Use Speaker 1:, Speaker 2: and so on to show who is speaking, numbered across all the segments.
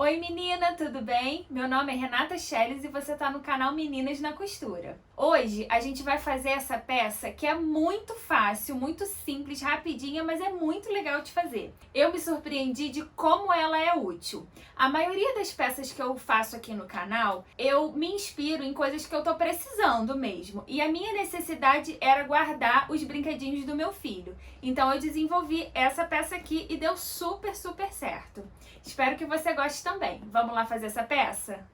Speaker 1: Oi menina, tudo bem? Meu nome é Renata Schelles e você tá no canal Meninas na Costura. Hoje a gente vai fazer essa peça que é muito fácil, muito simples, rapidinha, mas é muito legal de fazer. Eu me surpreendi de como ela é útil. A maioria das peças que eu faço aqui no canal, eu me inspiro em coisas que eu tô precisando mesmo. E a minha necessidade era guardar os brinquedinhos do meu filho. Então eu desenvolvi essa peça aqui e deu super certo. Espero que você goste também. Vamos lá fazer essa peça?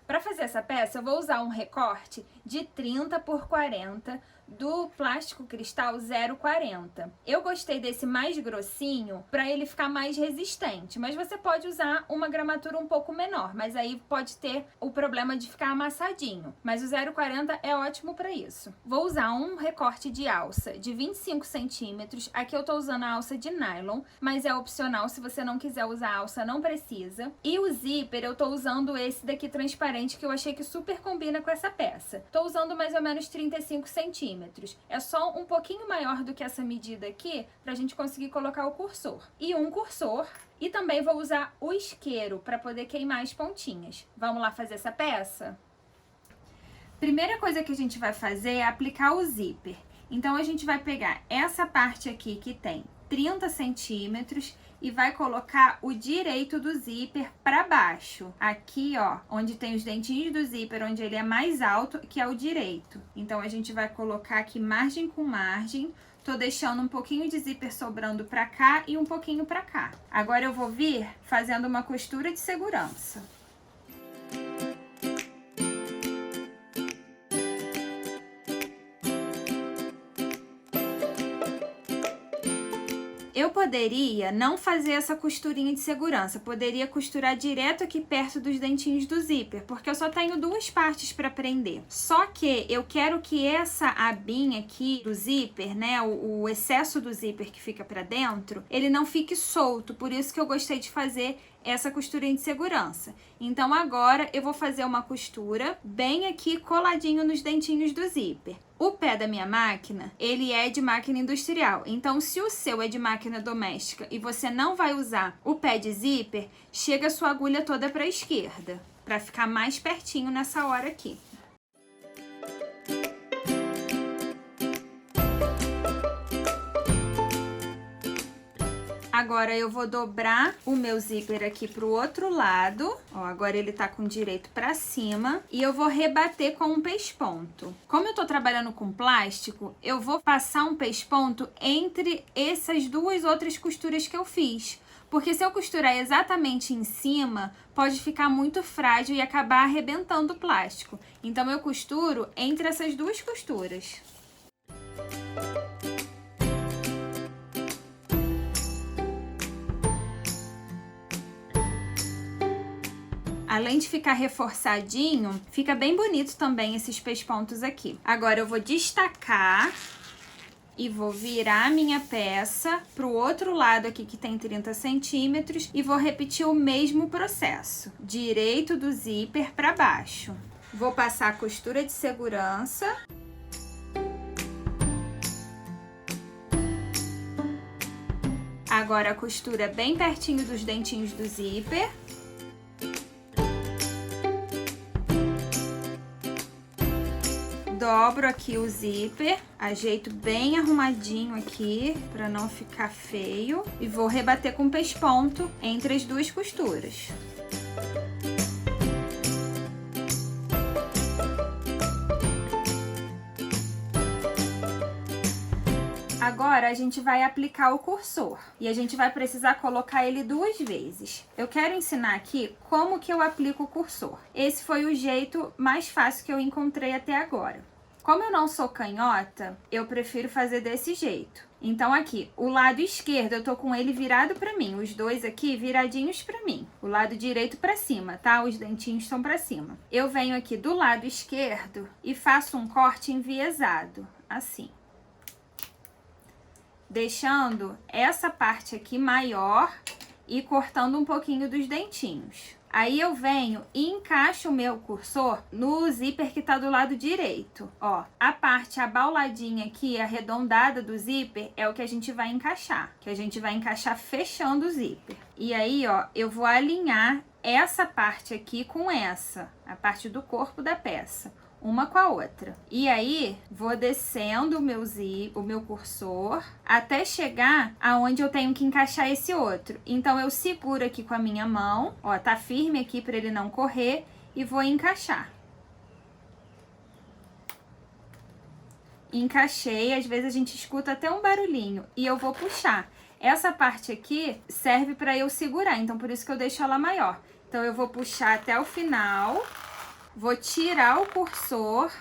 Speaker 1: Para fazer essa peça, eu vou usar um recorte de 30 por 40 do plástico cristal 0,40. Eu gostei desse mais grossinho para ele ficar mais resistente, mas você pode usar uma gramatura um pouco menor, mas aí pode ter o problema de ficar amassadinho. Mas o 0,40 é ótimo para isso. Vou usar um recorte de alça de 25 centímetros. Aqui eu tô usando a alça de nylon, mas é opcional, se você não quiser usar a alça, não precisa. E o zíper eu tô usando esse daqui transparente, que eu achei que super combina com essa peça. Tô usando mais ou menos 35 centímetros. É só um pouquinho maior do que essa medida aqui, pra gente conseguir colocar o cursor. E um cursor. E também vou usar o isqueiro para poder queimar as pontinhas. Vamos lá fazer essa peça? Primeira coisa que a gente vai fazer é aplicar o zíper. Então, a gente vai pegar essa parte aqui que tem 30 centímetros e vai colocar o direito do zíper para baixo. Aqui, ó, onde tem os dentinhos do zíper, onde ele é mais alto, que é o direito. Então, a gente vai colocar aqui margem com margem. Tô deixando um pouquinho de zíper sobrando pra cá e um pouquinho pra cá. Agora, eu vou vir fazendo uma costura de segurança. Eu poderia não fazer essa costurinha de segurança, poderia costurar direto aqui perto dos dentinhos do zíper, porque eu só tenho duas partes para prender. Só que eu quero que essa abinha aqui do zíper, né, o excesso do zíper que fica para dentro, ele não fique solto, por isso que eu gostei de fazer essa costurinha de segurança. Então agora eu vou fazer uma costura bem aqui coladinho nos dentinhos do zíper. O pé da minha máquina, ele é de máquina industrial. Então, se o seu é de máquina doméstica e você não vai usar o pé de zíper, chega a sua agulha toda para a esquerda, para ficar mais pertinho nessa hora aqui. Agora eu vou dobrar o meu zíper aqui pro outro lado. Ó, agora ele tá com direito pra cima. E eu vou rebater com um pesponto. Como eu tô trabalhando com plástico, eu vou passar um pesponto entre essas duas outras costuras que eu fiz. Porque se eu costurar exatamente em cima, pode ficar muito frágil e acabar arrebentando o plástico. Então eu costuro entre essas duas costuras. Além de ficar reforçadinho, fica bem bonito também esses pespontos aqui. Agora eu vou destacar e vou virar a minha peça pro outro lado aqui que tem 30 centímetros e vou repetir o mesmo processo. Direito do zíper para baixo. Vou passar a costura de segurança. Agora a costura bem pertinho dos dentinhos do zíper. Dobro aqui o zíper, ajeito bem arrumadinho aqui para não ficar feio e vou rebater com pesponto entre as duas costuras. Agora a gente vai aplicar o cursor e a gente vai precisar colocar ele duas vezes. Eu quero ensinar aqui como que eu aplico o cursor. Esse foi o jeito mais fácil que eu encontrei até agora. Como eu não sou canhota, eu prefiro fazer desse jeito. Então aqui, o lado esquerdo eu tô com ele virado pra mim, os dois aqui viradinhos pra mim. O lado direito pra cima, tá? Os dentinhos estão pra cima. Eu venho aqui do lado esquerdo e faço um corte enviesado, assim. Deixando essa parte aqui maior e cortando um pouquinho dos dentinhos. Aí eu venho e encaixo o meu cursor no zíper que tá do lado direito. Ó, a parte abauladinha aqui, arredondada do zíper, é o que a gente vai encaixar. Que a gente vai encaixar fechando o zíper. E aí, ó, eu vou alinhar essa parte aqui com essa, a parte do corpo da peça, uma com a outra. E aí, vou descendo o meu cursor até chegar aonde eu tenho que encaixar esse outro. Então, eu seguro aqui com a minha mão, ó, tá firme aqui para ele não correr, e vou encaixar. Encaixei, às vezes a gente escuta até um barulhinho, e eu vou puxar. Essa parte aqui serve para eu segurar, então por isso que eu deixo ela maior. Então, eu vou puxar até o final, vou tirar o cursor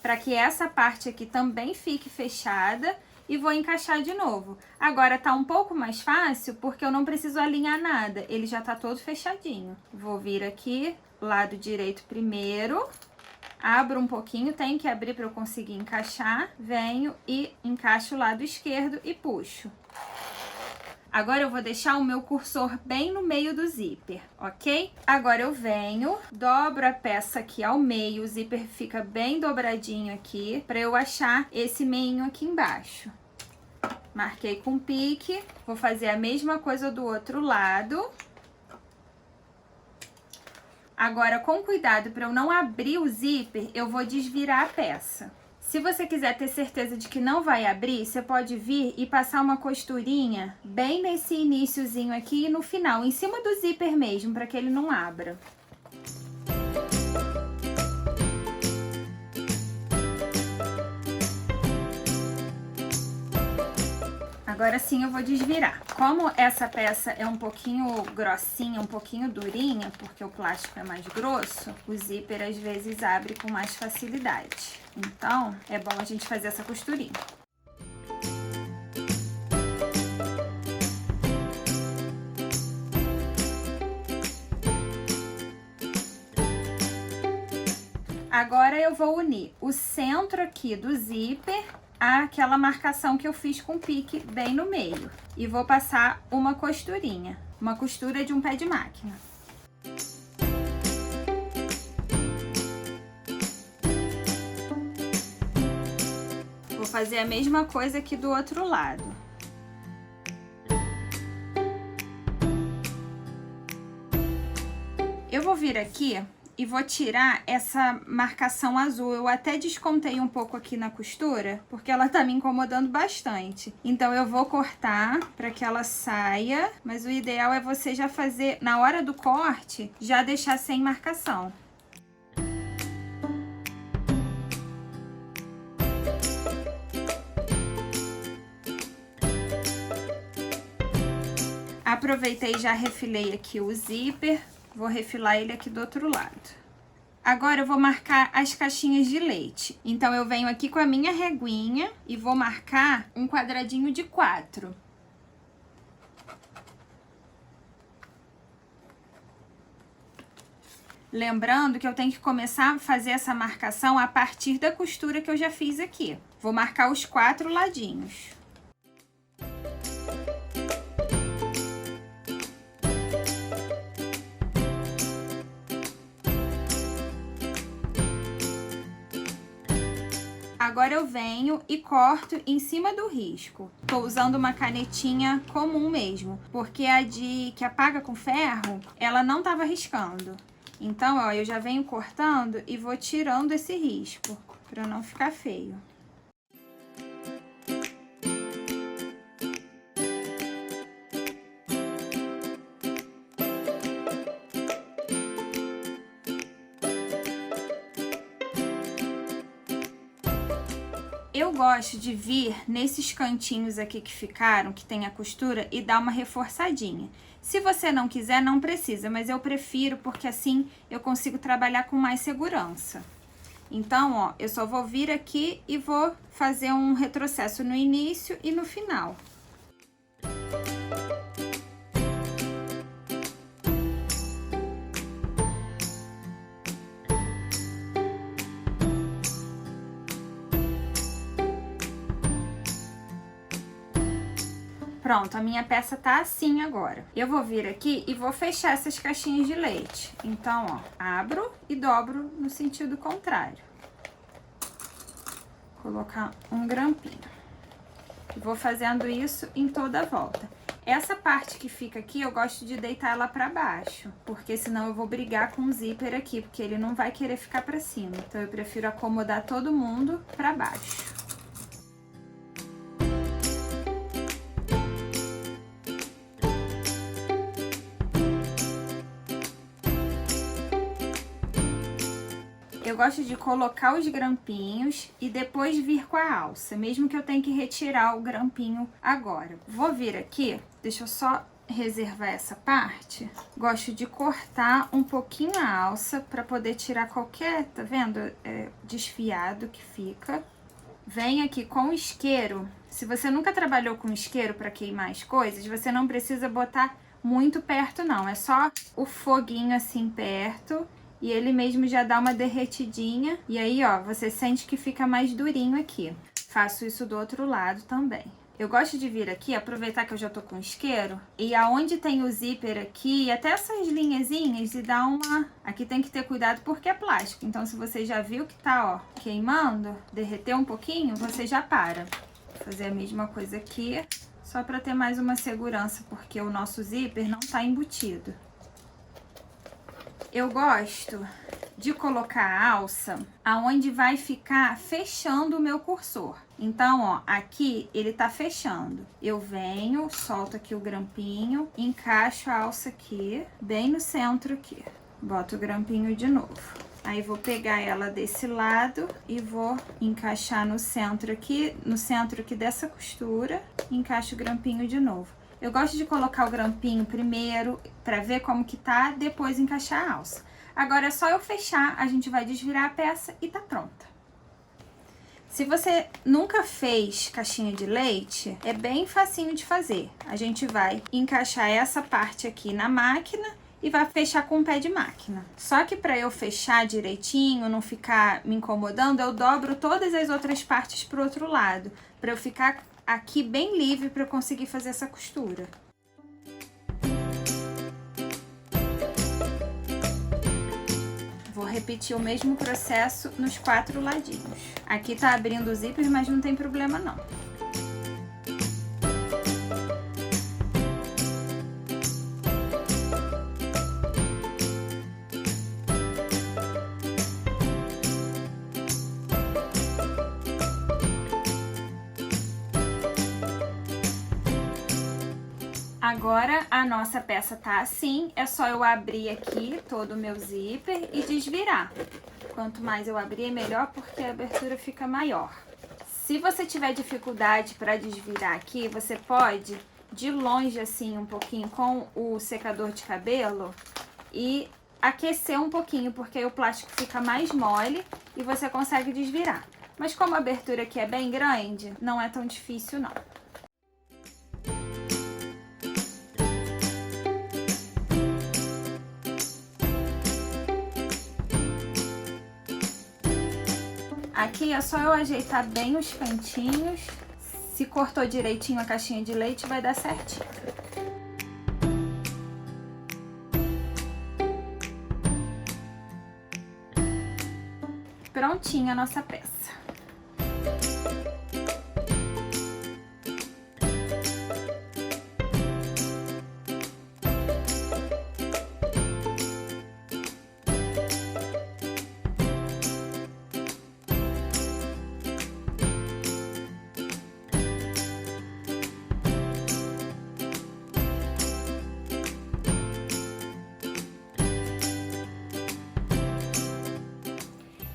Speaker 1: para que essa parte aqui também fique fechada e vou encaixar de novo. Agora tá um pouco mais fácil porque eu não preciso alinhar nada, ele já tá todo fechadinho. Vou vir aqui, lado direito primeiro, abro um pouquinho, tenho que abrir para eu conseguir encaixar, venho e encaixo o lado esquerdo e puxo. Agora eu vou deixar o meu cursor bem no meio do zíper, ok? Agora eu venho, dobro a peça aqui ao meio, o zíper fica bem dobradinho aqui, para eu achar esse meinho aqui embaixo. Marquei com pique, vou fazer a mesma coisa do outro lado. Agora, com cuidado para eu não abrir o zíper, eu vou desvirar a peça. Se você quiser ter certeza de que não vai abrir, você pode vir e passar uma costurinha bem nesse iniciozinho aqui e no final, em cima do zíper mesmo, para que ele não abra. Agora sim eu vou desvirar. Como essa peça é um pouquinho grossinha, um pouquinho durinha, porque o plástico é mais grosso, o zíper às vezes abre com mais facilidade. Então, é bom a gente fazer essa costurinha. Agora eu vou unir o centro aqui do zíper àquela marcação que eu fiz com pique bem no meio. E vou passar uma costurinha, uma costura de um pé de máquina. Vou fazer a mesma coisa aqui do outro lado. Eu vou vir aqui e vou tirar essa marcação azul. Eu até descontei um pouco aqui na costura, porque ela tá me incomodando bastante. Então, eu vou cortar para que ela saia, mas o ideal é você já fazer, na hora do corte, já deixar sem marcação. Aproveitei e já refilei aqui o zíper. Vou refilar ele aqui do outro lado. Agora eu vou marcar as caixinhas de leite. Então, eu venho aqui com a minha reguinha e vou marcar um quadradinho de 4. Lembrando que eu tenho que começar a fazer essa marcação a partir da costura que eu já fiz aqui. Vou marcar os 4 ladinhos. Agora eu venho e corto em cima do risco. Tô usando uma canetinha comum mesmo, porque a que apaga com ferro, ela não tava riscando. Então, ó, eu já venho cortando e vou tirando esse risco, pra não ficar feio. Eu gosto de vir nesses cantinhos aqui que ficaram, que tem a costura, e dar uma reforçadinha. Se você não quiser, não precisa, mas eu prefiro porque assim eu consigo trabalhar com mais segurança. Então, ó, eu só vou vir aqui e vou fazer um retrocesso no início e no final.
Speaker 2: Pronto, a minha peça tá assim agora. Eu vou vir aqui e vou fechar essas caixinhas de leite. Então, ó, abro e dobro no sentido contrário. Colocar um grampinho. Vou fazendo isso em toda a volta. Essa parte que fica aqui, eu gosto de deitar ela pra baixo, porque senão eu vou brigar com o zíper aqui, porque ele não vai querer ficar pra cima. Então, eu prefiro acomodar todo mundo pra baixo. Eu gosto de colocar os grampinhos e depois vir com a alça, mesmo que eu tenha que retirar o grampinho agora. Vou vir aqui, deixa eu só reservar essa parte. Gosto de cortar um pouquinho a alça para poder tirar qualquer, tá vendo? Desfiado que fica. Vem aqui com o isqueiro. Se você nunca trabalhou com isqueiro para queimar as coisas, você não precisa botar muito perto não, é só o foguinho assim perto. E ele mesmo já dá uma derretidinha. E aí, ó, você sente que fica mais durinho aqui. Faço isso do outro lado também. Eu gosto de vir aqui, aproveitar que eu já tô com isqueiro. E aonde tem o zíper aqui, e até essas linhazinhas, e dar uma... Aqui tem que ter cuidado porque é plástico. Então, se você já viu que tá, ó, queimando, derreteu um pouquinho, você já para. Vou fazer a mesma coisa aqui, só pra ter mais uma segurança, porque o nosso zíper não tá embutido. Eu gosto de colocar a alça aonde vai ficar fechando o meu cursor. Então, ó, aqui ele tá fechando. Eu venho, solto aqui o grampinho, encaixo a alça aqui, bem no centro aqui. Boto o grampinho de novo. Aí, vou pegar ela desse lado e vou encaixar no centro aqui dessa costura. Encaixo o grampinho de novo. Eu gosto de colocar o grampinho primeiro pra ver como que tá, depois encaixar a alça. Agora é só eu fechar, a gente vai desvirar a peça e tá pronta. Se você nunca fez caixinha de leite, é bem facinho de fazer. A gente vai encaixar essa parte aqui na máquina e vai fechar com o pé de máquina. Só que pra eu fechar direitinho, não ficar me incomodando, eu dobro todas as outras partes pro outro lado, pra eu ficar aqui bem livre para eu conseguir fazer essa costura. Vou repetir o mesmo processo nos 4 ladinhos. Aqui tá abrindo o zíper, mas não tem problema não. Agora, a nossa peça tá assim, é só eu abrir aqui todo o meu zíper e desvirar. Quanto mais eu abrir, melhor, porque a abertura fica maior. Se você tiver dificuldade para desvirar aqui, você pode, de longe assim, um pouquinho com o secador de cabelo e aquecer um pouquinho, porque aí o plástico fica mais mole e você consegue desvirar. Mas como a abertura aqui é bem grande, não é tão difícil não. Aqui é só eu ajeitar bem os cantinhos. Se cortou direitinho a caixinha de leite, vai dar certinho. Prontinha a nossa peça.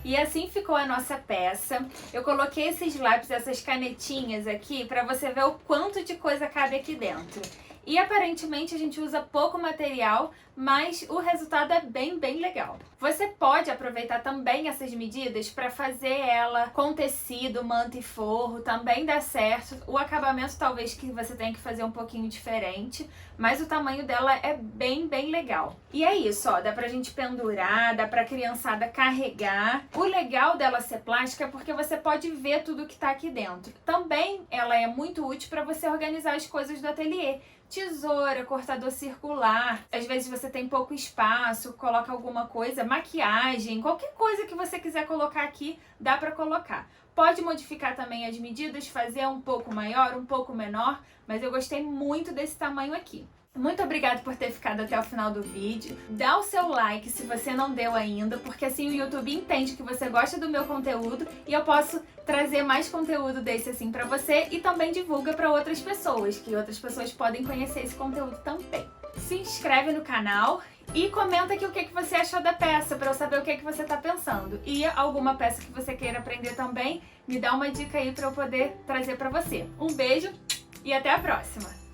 Speaker 1: E assim ficou a nossa peça. Eu coloquei esses lápis, essas canetinhas aqui, pra você ver o quanto de coisa cabe aqui dentro. E aparentemente a gente usa pouco material, mas o resultado é bem legal. Você pode aproveitar também essas medidas para fazer ela com tecido, manta e forro, também dá certo. O acabamento talvez que você tenha que fazer um pouquinho diferente, mas o tamanho dela é bem legal. E é isso, ó, dá pra gente pendurar, dá pra criançada carregar. O legal dela ser plástica é porque você pode ver tudo que tá aqui dentro. Também ela é muito útil para você organizar as coisas do ateliê. Tesoura, cortador circular, às vezes você tem pouco espaço, coloca alguma coisa, maquiagem, qualquer coisa que você quiser colocar aqui, dá pra colocar. Pode modificar também as medidas, fazer um pouco maior, um pouco menor, mas eu gostei muito desse tamanho aqui. Muito obrigada por ter ficado até o final do vídeo. Dá o seu like se você não deu ainda, porque assim o YouTube entende que você gosta do meu conteúdo e eu posso trazer mais conteúdo desse assim pra você e também divulga pra outras pessoas, que outras pessoas podem conhecer esse conteúdo também. Se inscreve no canal e comenta aqui o que você achou da peça, pra eu saber o que você tá pensando. E alguma peça que você queira aprender também, me dá uma dica aí pra eu poder trazer pra você. Um beijo e até a próxima!